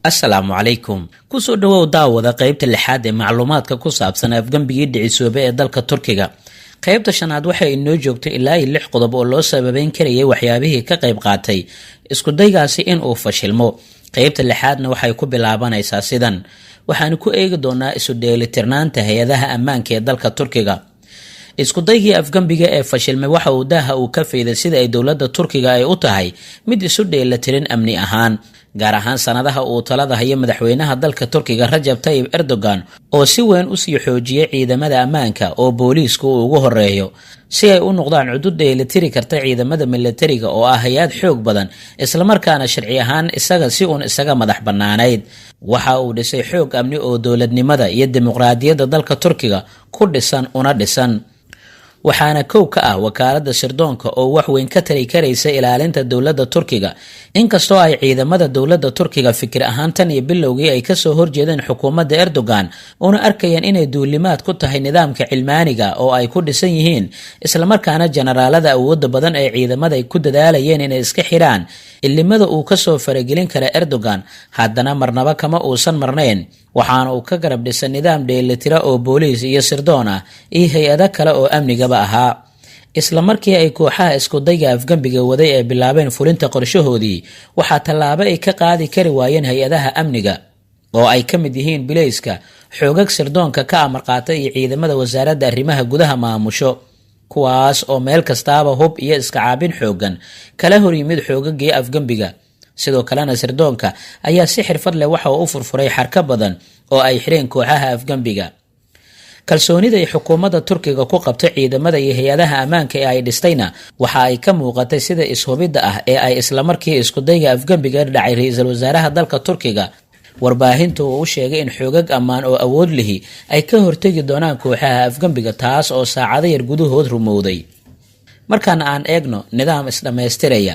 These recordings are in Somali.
Assalaamu calaykum. Kusoo dhawow daawada qaybta lixaad ee macluumaadka ku saabsan afgambigii dhicisoobe ee dalka Turkiga. Qaybta shanaad waxay inoo joogtay ilaa 6 qodob oo loo sababeyn karayay waxyaabihii ka qayb qaatay isku daygaasi in uu fashilmo. Qaybta lixaadna waxay ku bilaabanaysaa sidan. Waxaan ku eegi doonaa isu dheelitirnaanta hay'adaha ammaanka ee dalka Turkiga. Isku daygii afgambiga ee fashilmay waxa uu daaha uu ka fayday sida ay dowladda Turkiga ay u tahay mid isu dheelitiran amni ahaan, gaar ahaan sanadaha uu talada hayo madaxweynaha dalka Turkiga Rajab Tayyip Erdogan oo si weyn u sii xoojiyay ciidamada ammaanka oo booliisku uu ugu horeeyo si ay u noqdaan cudud dheelitiri karta ciidamada militariga oo ah hay'ad xoog badan isla markaana sharci ahaan isaga madax banaaneyd. Waxa uu dhisay xoog amni oo dowladnimada iyo dimuqraadiyadda dalka Turkiga ku dhisan una dhisan. waxaana kow ka ah wakaaladda sirdoonka oo wax weyn ka tari karaysa ilaalinta dowladda Turkiga, inkastoo ay ciidamada dowladda Turkiga fikir ahaan tan iyo bilowgii ay ka soo horjeedeen xukuumadda Erdogan una arkayaan inay duulimaad ku tahay nidaamka cilmaaniga oo ay ku dhisan yihiin, isla markaana generaalada awoodda badan ee ciidamada ay ku dadaalayeen inay iska xiraan ilimada uu ka soo faragelin kara Erdogan, haddana marnaba kama uusan marnayn. waxaana uu ka garab dhisan nidaam dheelitira oo booliis iyo sirdoon ah iyo hay-ado kale oo amnigaba ahaa. isla markii ay kooxaha isku dayga afgambiga waday ee bilaabeen fulinta qorshahoodii, waxaa tallaabo ay ka qaadi kari waayeen hay-adaha amniga oo ay ka mid yihiin bilayska, xoogag sirdoonka ka amar qaata iyo ciidamada wasaaradda arrimaha gudaha maamusho, kuwaas oo meel kastaaba hub iyo iska caabin xoogan kala hor yimid xoogagii afgambiga. sidoo kalena sirdoonka ayaa si xirfad leh waxa uu u furfuray xarka badan oo ay xireen kooxaha afgambiga. kalsoonida ay xukuumadda Turkiga ku qabto ciidamada iyo hay-adaha ammaanka ee ay dhistayna waxa ay ka muuqatay sida ishubidda ah ee ay isla markii isku dayga afgambiga dhacay ra'iisul wasaaraha dalka Turkiga. warbaahintu uu u sheegay in xoogag ammaan oo awood lihi ay ka hortagi doonaan kooxaha afgambiga, taas oo saacado yar gudahood rumowday. markaana aan eegno nidaam isdhamaystiraya.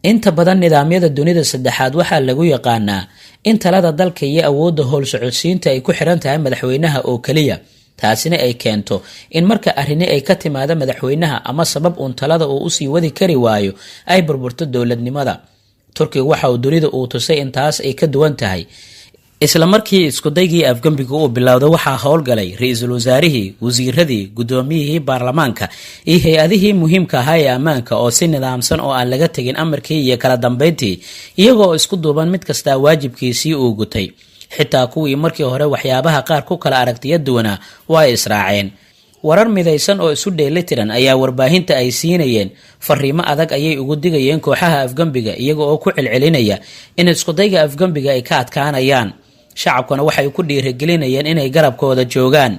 inta badan nidaamyada dunida saddexaad waxaa lagu yaqaanaa in talada dalka iyo awoodda howl socodsiinta ay ku xiran tahay madaxweynaha oo kaliya, taasina ay keento in marka arrini ay ka timaado madaxweynaha ama sabab uun talada uu usii wadi kari waayo ay burburto dowladnimada. Turkiga waxa uu dunida uu tusay in taas ay ka duwan tahay. isla markii isku daygii afgambiga uu bilowday waxaa howlgalay ra'iisul wasaarihii, wasiiradii, gudoomiyihii baarlamaanka iyo hay-adihii muhiimka ahaa ee ammaanka oo si nidaamsan oo aan laga tegin amarkii iyo kala dambeyntii, iyagoo isku duuban mid kastaa waajibkiisii uu gutay. xitaa kuwii markii hore waxyaabaha qaar ku kala aragtiya duwanaa waa israaceen. warar midaysan oo isu dheelitiran ayaa warbaahinta ay siinayeen, fariimo adag ayay ugu digayeen kooxaha afgambiga iyaga oo ku celcelinaya in isku dayga afgambiga ay ka adkaanayaan. shacabkuna waxay ku dhiirigelinayeen inay garabkooda joogaan.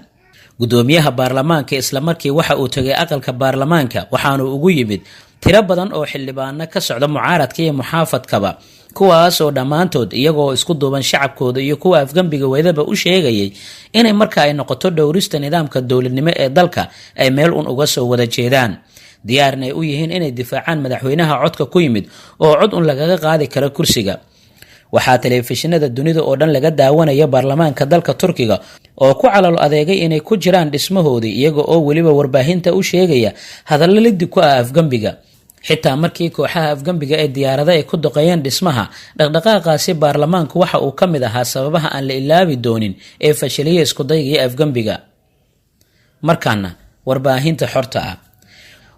gudoomiyaha baarlamaanka isla markii waxa uu tagay aqalka baarlamaanka waxaanu ugu yimid tiro badan oo xildhibaano ka socda mucaaradka iyo muxaafadkaba, kuwaas oo dhammaantood iyagoo isku duuban shacabkooda iyo kuwa afgambiga weydaba u sheegayay inay marka ay noqoto dhowrista nidaamka dowladnimo ee dalka ay meel un uga soo wada jeedaan, diyaarna ay u yihiin inay difaacaan madaxweynaha codka ku yimid oo cod un lagaga qaadi karo kursiga. waxaa telefishinada dunida oo dhan laga daawanaya baarlamaanka dalka Turkiga oo ku calal adeegay inay ku jiraan dhismahoodii, iyaga oo weliba warbaahinta u sheegaya hadallo liddi ku ah afgambiga. xitaa markii kooxaha afgambiga ee diyaarada ay ku doqeeyeen dhismaha, dhaqdhaqaaqaasi baarlamaanku waxa uu ka mid ahaa sababaha aan la ilaabi doonin ee fashiliyay isku daygii afgambiga. markaana warbaahinta xorta ah.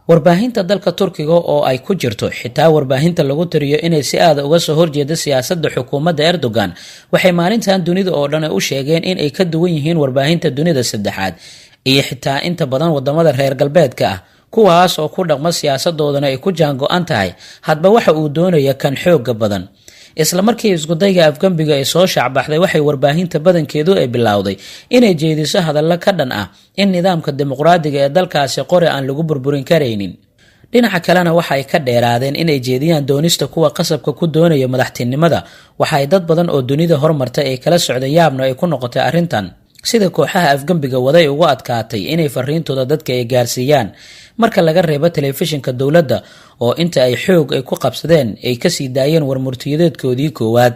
warbaahinta dalka Turkiga oo ay ku jirto xitaa warbaahinta lagu tiriyo inay si aad uga soo horjeedo siyaasadda xukuumadda Erdogan, waxay maalintan dunida oo dhan u sheegeen in ay ka duwan yihiin warbaahinta dunida saddexaad iyo xitaa inta badan wadamada reer galbeedka ah, kuwaas oo ku dhaqma siyaasadoodana ay ku jaango-an tahay hadba waxa uu doonaya kan xooga badan. isla markii isku dayga afgambiga ay soo shacbaxday, waxay warbaahinta badankeedu ay bilowday inay jeediso hadallo ka dhan ah in nidaamka dimuqraadiga ee dalkaasi qori aan lagu burburin karaynin. dhinaca kalena waxa ay ka dheeraadeen inay jeediyaan doonista kuwa qasabka ku doonaya madaxtinimada. waxa ay dad badan oo dunida hormartay ay kala socda yaabna ay ku noqotay arrintan, sida kooxaha afgambiga waday ugu adkaatay inay fariintooda dadka ay gaarsiiyaan. marka laga reebo telefishinka dowladda oo inta ay xoog ay ku qabsadeen ay kasii daayeen warmurtiyadeedkoodii koowaad,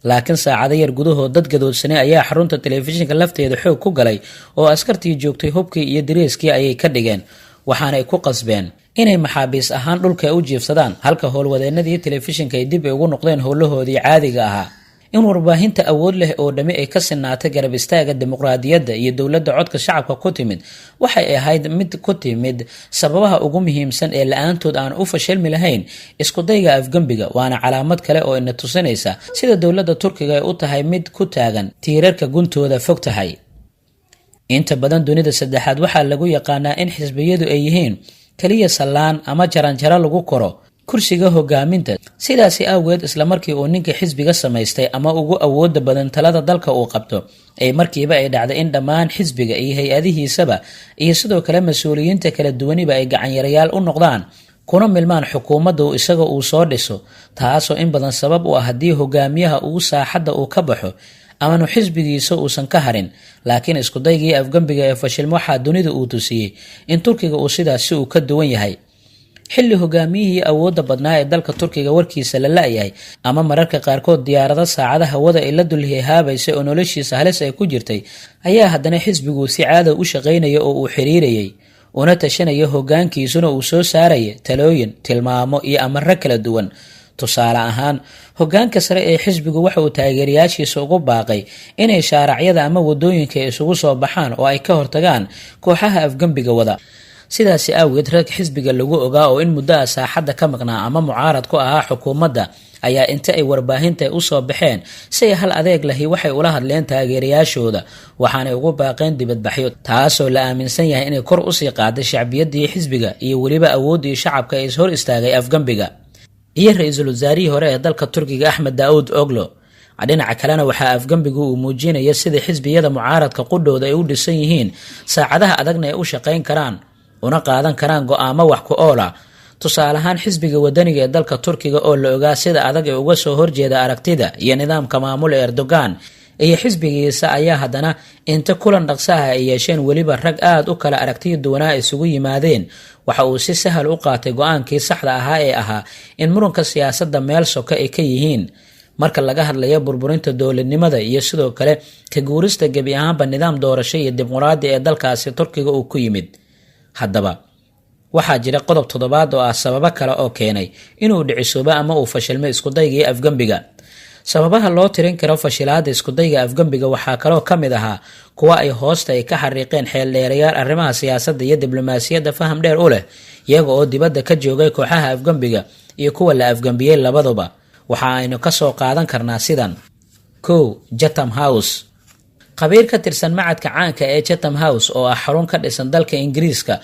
laakiin saacado yar gudahood dad gadoodsanay ayaa xarunta telefishinka lafteeda xoog ku galay oo askartii joogtay hubkii iyo dareeskii ayay ka dhigeen, waxaana ay ku qasbeen inay maxaabiis ahaan dhulka u jiifsadaan, halka howlwadeenadii telefishinka ay dib ugu noqdeen howlahoodii caadiga ahaa. in warbaahinta awood leh oo dhami ay ka sinaatay garab istaaga dimuqraadiyadda iyo dowladda codka shacabka ku timid waxay ahayd mid ku timid sababaha ugu muhiimsan ee la-aantood aan u fashilmi lahayn iskudayga afgembiga, waana calaamad kale oo ina tusinaysa sida dowladda Turkiga ay u tahay mid ku taagan tiirarka guntooda fog tahay. inta badan dunida saddexaad waxaa lagu yaqaanaa in xisbiyadu ay yihiin kaliya sallaan ama jaranjaro lagu koro kursiga hogaaminta. sidaasi awgeed isla markii uu ninka xisbiga samaystay ama ugu awooda badan talada dalka uu qabto ay markiiba ay dhacday in dhammaan xisbiga iyo hay-adihiisaba iyo sidoo kale mas-uuliyiinta kala duwaniba ay gacanyarayaal u noqdaan kuna milmaan xukuumadda isaga uu soo dhiso, taasoo in badan sabab u ah haddii hogaamiyaha uu saaxadda uu ka baxo amanu xisbigiisa uusan ka harin. laakiin iskudaygii afgembiga ee fashilmo waxaa dunida uu tusiyey in Turkiga uu sidaasi uu ka duwan yahay. xilli hogaamiyihii awoodda badnaa ee dalka Turkiga warkiisa la la-yahay ama mararka qaarkood diyaarado saacada hawada ay la dulhihaabaysay oo noloshiisa halis ay ku jirtay, ayaa haddana xisbigu si caada u shaqaynaya oo uu xiriirayay una tashanaya hogaankiisuna uu soo saaraya talooyin, tilmaamo iyo amarro kala duwan. tusaale ahaan, hogaanka sare ee xisbigu waxa uu taageerayaashiisa ugu baaqay inay shaaracyada ama wadooyinka isugu soo baxaan oo ay ka hortagaan kooxaha afgembiga wada. sidaasi awgeed rag xisbiga lagu ogaa oo in muddo saaxadda ka maqnaa ama mucaarad ku ahaa xukuumadda ayaa inta ay warbaahinta u soo baxeen si hal adeeg lahi waxay ula hadleen taageerayaashooda, waxaanay ugu baaqeen dibadbaxyo, taasoo la aaminsan yahay inay kor u sii qaaday shacbiyadii xisbiga iyo weliba awooddii shacabka ee hor istaagay afgembiga. iyo ra-iisul wasaarihii hore ee dalka Turkiga Ahmed Daud Oglo. dhinaca kalena waxaa afgembigu uu muujinaya sida xisbiyada mucaaradka qudhooda ay u dhisan yihiin, saacadaha adagna ay u shaqayn karaan una qaadan karaan go'aamo wax ku oola. tusaale ahaan, xisbiga wadaniga ee dalka Turkiga oo la ogaa sida adag ee uga soo horjeeda aragtida iyo nidaamka maamul ee Erdogan iyo xisbigiisa ayaa haddana inta kulan dhaqsaha ay yeesheen weliba rag aad u kala aragtiyo duwanaa isugu yimaadeen, waxa uu si sahal u qaatay go-aankii saxda ahaa ee ahaa in muranka siyaasadda meel soka ay ka yihiin marka laga hadlayo burburinta dowladnimada iyo sidoo kale ka guurista gebi ahaanba nidaam doorasho iyo dimuqraadi ee dalkaasi Turkiga uu ku yimid. haddaba waxaa jira qodob toddobaad oo ah sababo kale oo keenay inuu dhicisoobo ama uu fashilmo iskudaygii afgembiga. sababaha loo tirin karo fashilaada iskudayga afgembiga waxaa kaloo ka mid ahaa kuwa ay hoosta ay ka xariiqeen xeeldheerayaal arrimaha siyaasadda iyo diblomaasiyadda faham dheer u leh, iyaga oo dibadda ka joogay kooxaha afgembiga iyo kuwa la afgembiyey labaduba. waxa aynu ka soo qaadan karnaa sidan: 1. Chatham House. qabiir ka tirsan macadka caanka ee Chatham House oo ah xarun ka dhisan dalka Ingiriiska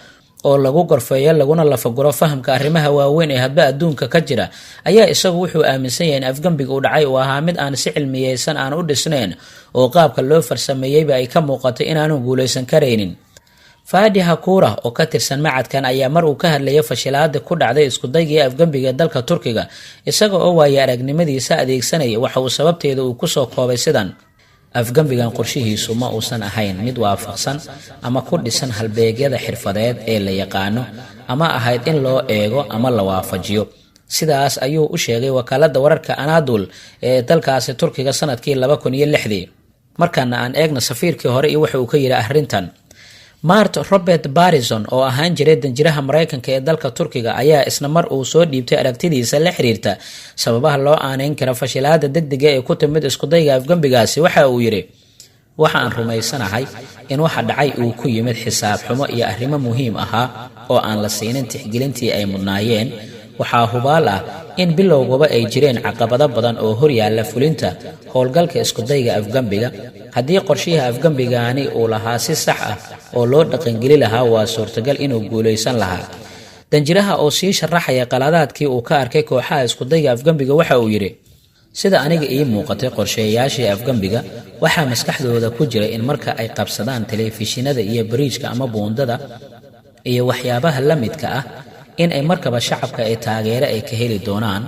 oo lagu gorfeeyo laguna lafaguro fahamka arrimaha waaweyn ee hadba adduunka ka jira, ayaa isagu wuxuu aaminsan yahay in afgembiga uu dhacay uu ahaa mid aan si cilmiyeysan aan u dhisnayn oo qaabka loo farsameeyeyba ay ka muuqato inaanu guulaysan karaynin. Fadi Hakura oo ka tirsan macadkan ayaa mar uu ka hadlayay fashilaada ku dhacday iskudaygii afgembiga dalka Turkiga, isaga oo waaya aragnimadiisa adeegsanaya waxa uu sababteeda uu ku soo koobay sidan: afgembigan qorshihiisu ma uusan ahayn mid waafaqsan ama ku dhisan halbeegyada xirfadeed ee la yaqaano ama ahayd in loo eego ama la waafajiyo. sidaas ayuu u sheegay wakaaladda wararka Anadolu ee dalkaasi Turkiga sanadkii 2006. markaana aan eegno safiirkii hore iyo waxa uu ka yiri arrintan. Mart Robert Barison oo ahaan jiray danjiraha Mareykanka ee dalka Turkiga ayaa isna mar uu soo dhiibtay aragtidiisa la xiriirta sababaha loo aaneyn karo fashilaada degdega ee ku timid iskudayga afgembigaasi. waxa uu yiri: waxa aan rumaysanahay in waxa dhacay uu ku yimid xisaab xumo iyo arrimo muhiim ahaa oo aan la siinin tixgelintii ay mudnaayeen. waxaa hubaal ah in bilowgaba ay jireen caqabado badan oo hor yaalla fulinta howlgalka iskudayga afgembiga. haddii qorshaha afgembigani uu lahaa si sax ah oo loo dhaqangeli lahaa, waa suurtagal inuu guulaysan lahaa. danjiraha oo sii sharaxaya qaladaadkii uu ka arkay kooxaha iskudayga afgembiga waxa uu yiri: sida aniga ii muuqatay qorshayaashii afgembiga waxaa maskaxdooda ku jira in marka ay qabsadaan telefishinada iyo bariijka ama buundada iyo waxyaabaha la midka ah in ay markaba shacabka ay taageero ay ka heli doonaan.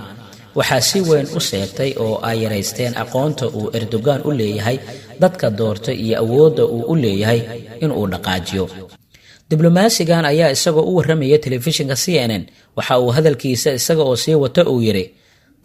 waxaa si weyn u seegtay oo ay yaraysteen aqoonta uu Erdogan u leeyahay dadka doorta iyo awoodda uu u leeyahay in uu dhaqaajiyo. diblomaasigan ayaa isagoo u warramaya telefishinka CNN waxa uu hadalkiisa isaga oo sii wata uu yiri: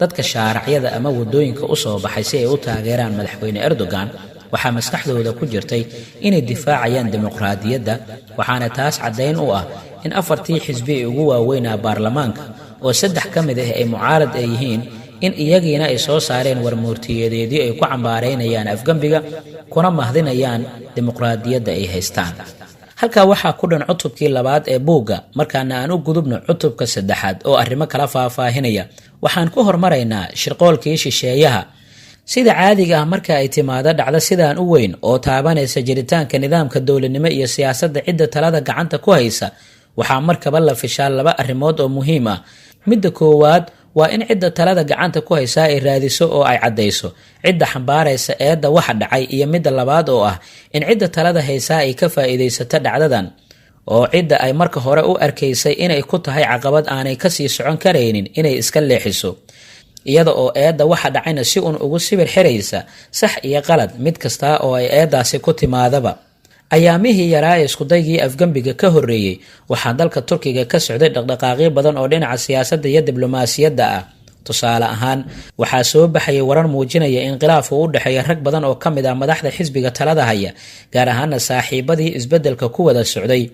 dadka shaaracyada ama wadooyinka u soo baxay si ay u taageeraan madaxweyne Erdogan waxaa maskaxdooda ku jirtay inay difaacayaan dimuqraadiyadda, waxaana taas caddayn u ah in 4 xisbi ugu waaweynaa baarlamaanka oo 3 ka mid ah ay mucaarad ay yihiin in iyagiina ay soo saareen warmoortiyadeedii ay ku cambaareynayaan afgembiga kuna mahdinayaan dimuqraadiyadda ay haystaan. halkaa waxaa ku dhan cutubkii labaad ee buugga. Markaana aan u gudubno cutubka saddexaad oo arrimo kala faahfaahinaya. Waxaan ku hormaraynaa shirqoolkii shisheeyaha. sida caadiga ah marka ay timaado dhacdo sidaan u weyn oo taabanaysa jiritaanka nidaamka dowladnimo iyo siyaasadda cidda talada gacanta ku haysa, waxaa markaba la fishaa laba arrimood oo muhiim ah. midda koowaad waa in cidda talada gacanta ku haysa ay raadiso oo ay caddayso cidda xambaaraysa eedda waxa dhacay, iyo midda labaad oo ah in cidda talada haysaa ay ka faa'iidaysato dhacdadan oo cidda ay marka hore u arkaysay inay ku tahay caqabad aanay kasii socon karaynin inay iska leexiso, iyada oo eedda waxa dhacayna si uun ugu sibir xiraysa sax iyo qalad mid kasta oo ay eeddaasi ku timaadaba. ayaamihii yaraa ee iskudaygii afgembiga ka horreeyey waxaa dalka Turkiga ka socday dhaqdhaqaaqyo badan oo dhinaca siyaasadda iyo diblomaasiyadda ah. tusaale ahaan waxaa soo baxayay warar muujinaya in khilaaf uu u dhexeeya rag badan oo ka mid ah madaxda xisbiga talada haya, gaar ahaana saaxiibadii isbeddelka ku wada socday.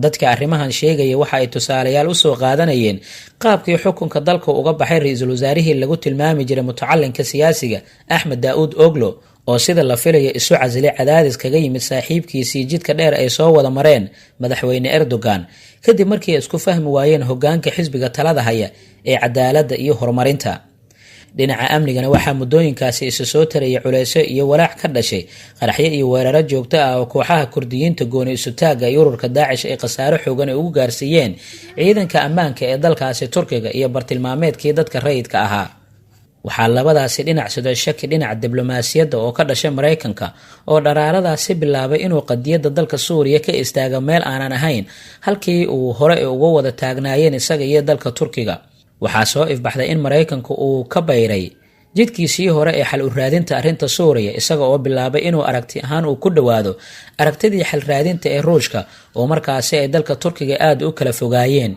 dadka arrimahan sheegaya waxa ay tusaalayaal u soo qaadanayeen qaabkii xukunka dalka uga baxay ra-iisul wasaarihii lagu tilmaami jiray mutacalinka siyaasiga Axmed Daa'uud Oglo oo sida la filayo isu casilay cadaadis kaga yimid saaxiibkiisii jidka dheer ay soo wada mareen madaxweyne Erdogan kadib markii ay isku fahmi waayeen hoggaanka xisbiga talada haya ee cadaaladda iyo horumarinta. dhinaca amnigana waxaa muddooyinkaasi isa soo tarayay culeysyo iyo walaac ka dhashay qaraxyo iyo weeraro joogto ah oo kooxaha kurdiyiinta gooni isutaagga iyo ururka Daacish ay khasaaro xoogan ay ugu gaarsiiyeen ciidanka ammaanka ee dalkaasi Turkiga iyo bartilmaameedkii dadka rayidka ahaa. waxaa labadaasi dhinac sida shaki dhinaca diblomaasiyadda oo ka dhashay Mareykanka oo dharaaradaasi bilaabay inuu qadiyadda dalka Suuriya ka istaago meel aanan ahayn halkii uu hore uga wada taagnaayeen isaga iyo dalka Turkiga. waxaa soo ifbaxday in Mareykanku uu ka bayray jidkiisii hore ee xal u raadinta arrinta Suuriya, isaga oo bilaabay inuu aragti ahaan uu ku dhawaado aragtidii xal raadinta ee Ruushka oo markaasi ay dalka Turkiga aad u kala fogaayeen.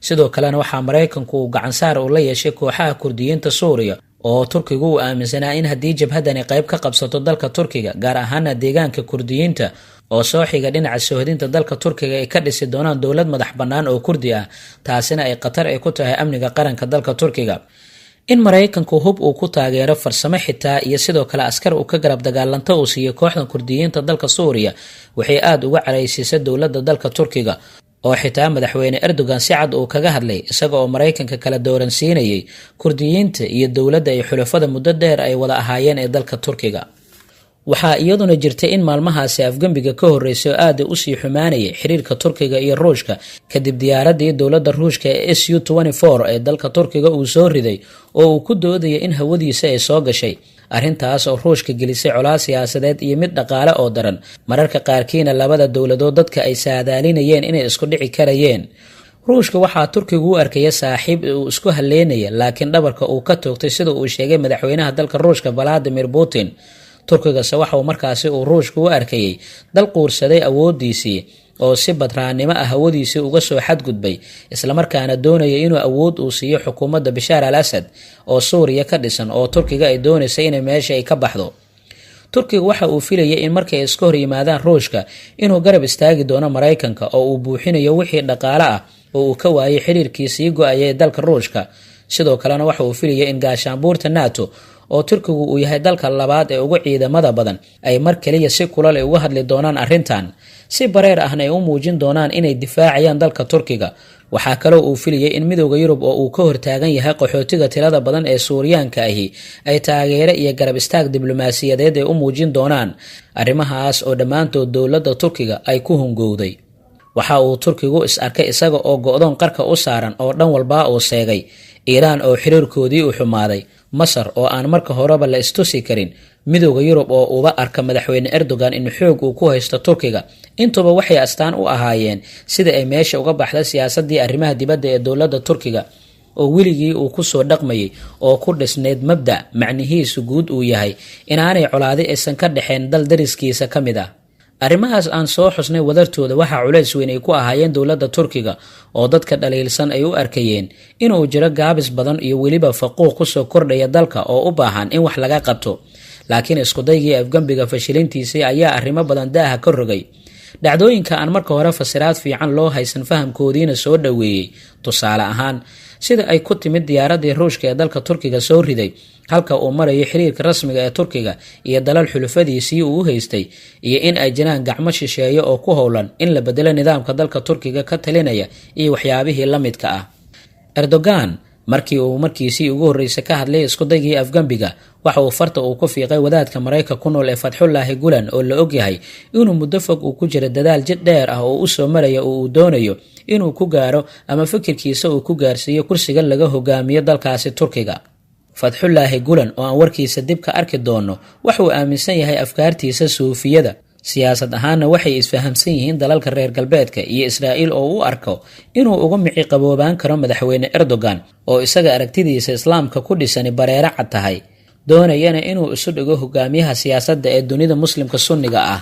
sidoo kalena waxaa Mareykanku uu gacan saar u la yeeshay kooxaha kurdiyiinta Suuriya oo Turkigu uu aaminsanaa in haddii jabhadani qayb ka qabsato dalka Turkiga, gaar ahaana deegaanka kurdiyiinta oo soo xiga dhinaca soohdinta dalka Turkiga ay ka dhisi doonaan dowlad madax bannaan oo Kurdi ah, taasina ay khatar ay ku tahay amniga qaranka dalka Turkiga. in Mareykanku hub uu ku taageero farsamo xitaa iyo sidoo kale askar uu ka garab dagaalanta uu siiyo kooxdan kurdiyiinta dalka Suuriya waxay aad uga caraysiisay dowladda dalka Turkiga oo xitaa madaxweyne Erdogan si cad uu kaga hadlay isaga oo Mareykanka kala dooransiinayay kurdiyiinta iyo dowladda ay xulafada muddo dheer ay wada ahaayeen ee dalka Turkiga. waxaa iyaduna jirtay in maalmahaasi afgembiga ka horreysay oo aad u sii xumaanayay xiriirka Turkiga iyo Ruushka kadib diyaaradii dowladda Ruushka ee Su-24 ee dalka Turkiga uu soo riday oo uu ku doodayay in hawadiisa ay soo gashay. arrintaas oo Ruushka gelisay colaad siyaasadeed iyo mid dhaqaale oo daran, mararka qaarkiina labada dowladood dadka ay saadaalinayeen inay isku dhici karayeen. Ruushka waxaa Turkigu u arkaya saaxiib uu isku haleynaya, laakiin dhabarka uu ka toogtay sida uu sheegay madaxweynaha dalka Ruushka Vladimir Putin. Turkigase waxa uu markaasi uu Ruushka u arkayay dal quursaday awoodiisii oo si badraanimo ah hawadiisii uga soo xadgudbay, isla markaana doonaya inuu awood uu siiyo xukuumadda Bashar al-Assad oo Suuriya ka dhisan oo Turkiga ay doonaysay inay meesha ay ka baxdo. Turkiga waxa uu filayay in markay iska hor yimaadaan Ruushka inuu garab istaagi doono Mareykanka oo uu buuxinayo wixii dhaqaale ah oo uu ka waayay xiriirkiisii go'ayay dalka Ruushka. sidoo kalena waxa uu filayay in gaashaanbuurta NATO oo Turkigu uu yahay dalka labaad ee ugu ciidamada badan ay mar kaliya si kulal uga hadli doonaan arrintan, si bareer ahna ay u muujin doonaan inay difaacayaan dalka Turkiga. waxaa kaloo uu filayay in midowga Yurub oo uu ka hortaagan yahay qaxootiga tirada badan ee Suuriyaanka ahi ay taageero iyo garab istaag diblomaasiyadeed ay u muujin doonaan, arrimahaas oo dhammaantood dowladda Turkiga ay ku hungowday. waxa uu Turkigu is arkay isaga oo go'doon qarka u saaran oo dhan walba uu seegay, Iiraan oo xiriirkoodii u xumaaday, Masar oo aan marka horeba la istusi karin, midowga Yurub oo uba arka madaxweyne Erdogan in xoog uu ku haysto Turkiga. intuba waxay astaan u ahaayeen sida ay meesha uga baxday siyaasadii arrimaha dibadda ee dowladda Turkiga oo weligii uu ku soo dhaqmayay oo ku dhisneyd mabda macnihiisu guud uu yahay inaanay colaadi aysan ka dhaxeen dal dariskiisa ka mid ah. arrimahaas aan soo xusnay wadartooda waxaa culays weyn ay ku ahaayeen dowladda Turkiga oo dadka dhaliilsan ay u arkayeen inuu jiro gaabis badan iyo weliba faquuq ku soo kordhaya dalka oo u baahan in wax laga qabto. laakiin isku daygii afgambiga fashilintiisii ayaa arrimo badan daaha ka rogay. dhacdooyinka aan marka hore fasiraad fiican loo haysan fahamkoodiina soo dhaweeyay. tusaale ahaan sida ay ku timid diyaaradii ruushka ee dalka turkiga soo riday halka uu marayo xiriirka rasmiga ee turkiga iyo dalal xulufadiisii uu u haystay iyo in ay jiraan gacmo shisheeye oo ku howlan in la bedelo nidaamka dalka turkiga ka talinaya iyo waxyaabihii la midka ah. Erdogan markii uu markiisii ugu horreysay ka hadlay iskudaygii afgambiga waxa uu farta uu ku fiiqay wadaadka Mareykanka ku nool ee Fatxullaahi Gulen oo la ogyahay inuu muddo fog uu ku jiro dadaal jid dheer ah oo u soo maraya oo uu doonayo inuu ku gaaro ama fikirkiisa uu ku gaarsiiyo kursiga laga hogaamiyo dalkaasi Turkiga. Fatxullaahi Gulen oo aan warkiisa dib ka arki doono waxa uu aaminsan yahay afkaartiisa suufiyada siyaasad ahaanna waxay isfahamsan yihiin dalalka reer galbeedka iyo Israa'iil oo u arko inuu uga mici qaboobaan karo madaxweyne Erdogan oo isaga aragtidiisa islaamka ku dhisani bareera cad tahay doonayana inuu isu dhigo hogaamiyaha siyaasadda ee dunida muslimka sunniga ah.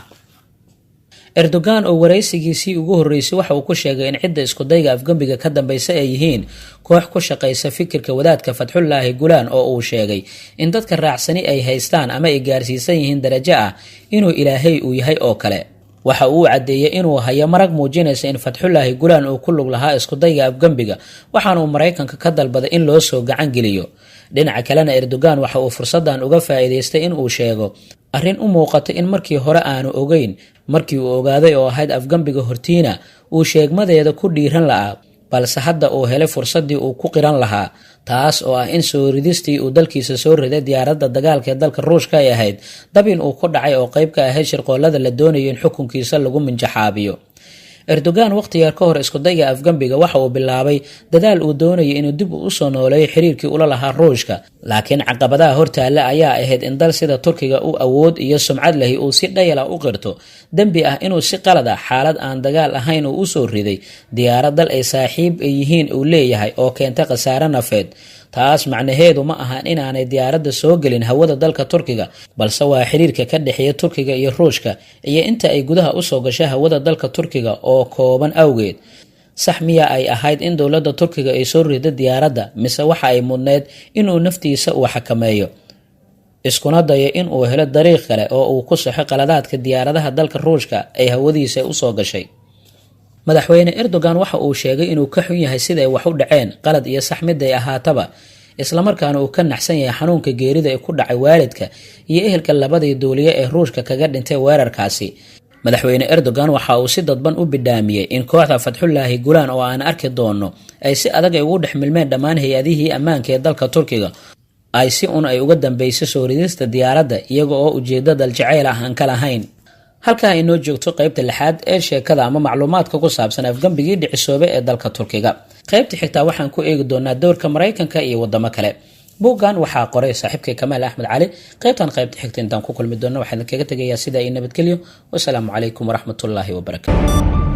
Erdogan oo wareysigiisii ugu horreysay waxa uu ku sheegay in cidda isku dayga afgambiga ka dambaysa ay yihiin koox ku shaqaysa fikirka wadaadka Fatxullaahi Gulen oo uu sheegay in dadka raacsani ay haystaan ama ay gaarsiisan yihiin darajo ah inuu ilaahay uu yahay oo kale. Waxa uu cadeeyay inuu hayo marag muujinaysa in Fatxullaahi Gulen uu ku lug lahaa isku dayga afgambiga waxaana uu Mareykanka ka dalbaday in loo soo gacan geliyo. Dhinaca kalena Erdogan waxa uu fursadan uga faa'iideystay in uu sheego arrin u muuqata in markii hore aanu ogeyn markii uu ogaaday oo ahayd afgambiga hortiina uu sheegmadeeda ku dhiiran lahaa balse hadda uu helay fursadii uu ku qiran lahaa taas oo ah in soo ridistii uu dalkiisa soo riday diyaaradda dagaalka ee dalka Ruushka ay ahayd dabin uu ku dhacay oo qayb ka ahayd shirqoolada la doonayo in xukunkiisa lagu minjaxaabiyo. Erdogan waqti yar ka hor isku dayga afgambiga waxa uu bilaabay dadaal uu doonayay inuu dib u soo nooleeyo xiriirkii ula lahaa Ruushka laakiin caqabadaha hortaala ayaa ahayd in dal sida Turkiga uu awood iyo sumcad leh uu si dhayala u qirto dambi ah inuu si qalad ah xaalad aan dagaal ahayn uu soo riday diyaarad dal ay saaxiib yihiin uu leeyahay oo keenta khasaare nafeed. taas macnaheedu ma ahan inaanay diyaaradda soo gelin hawada dalka Turkiga balse waa xiriirka ka dhaxeeya Turkiga iyo Ruushka iyo inta ay gudaha u soo gashay hawada dalka Turkiga oo kooban awgeed. sax miya ay ahayd in dowladda Turkiga ay soo riday diyaaradda mise waxa ay mudneed inuu naftiisa u xakameeyo iskuna dayo in uu helo dariiq kale oo uu ku saxo qaladaadka diyaaradaha dalka Ruushka ay hawadiisa u soo gashay. madaxweyne Erdogan waxa uu sheegay inuu ka xun yahay sida ay wax u dhaceen qalad iyo sax mid ay ahaataba isla markaana uu ka naxsan yahay xanuunka geerida ee ku dhacay waalidka iyo ehelka labadii duuliye ee Ruushka kaga dhintay weerarkaasi. madaxweyne Erdogan waxa uu si dadban u bidhaamiyay in kooxda Fatxullaahi Gulen oo aan arki doono ay si adag ugu dhexmilmeen dhammaan hay'adihii ammaanka ee dalka Turkiga ay si ay uga dambeysay soo ridista diyaaradda iyaga oo ujeedada jacayl ah aan kala hayn. halkaa inoo joogto qaybta lixaad ee sheekada ama macluumaadka ku saabsan afgambigii dhicisoobe ee dalka Turkiga. qaybta xigta waxaan ku eegi doonaa doorka Mareykanka iyo wadamo kale. buuggan waxaa qoray saaxiibkay Kamaal Axmed Cali. qaybta xigta intaan ku kulmi doono waxaan kaga tagayaa sida ay nabadgelyo. wassalaamu calaykum waraxmatullaahi wabarakaatuh.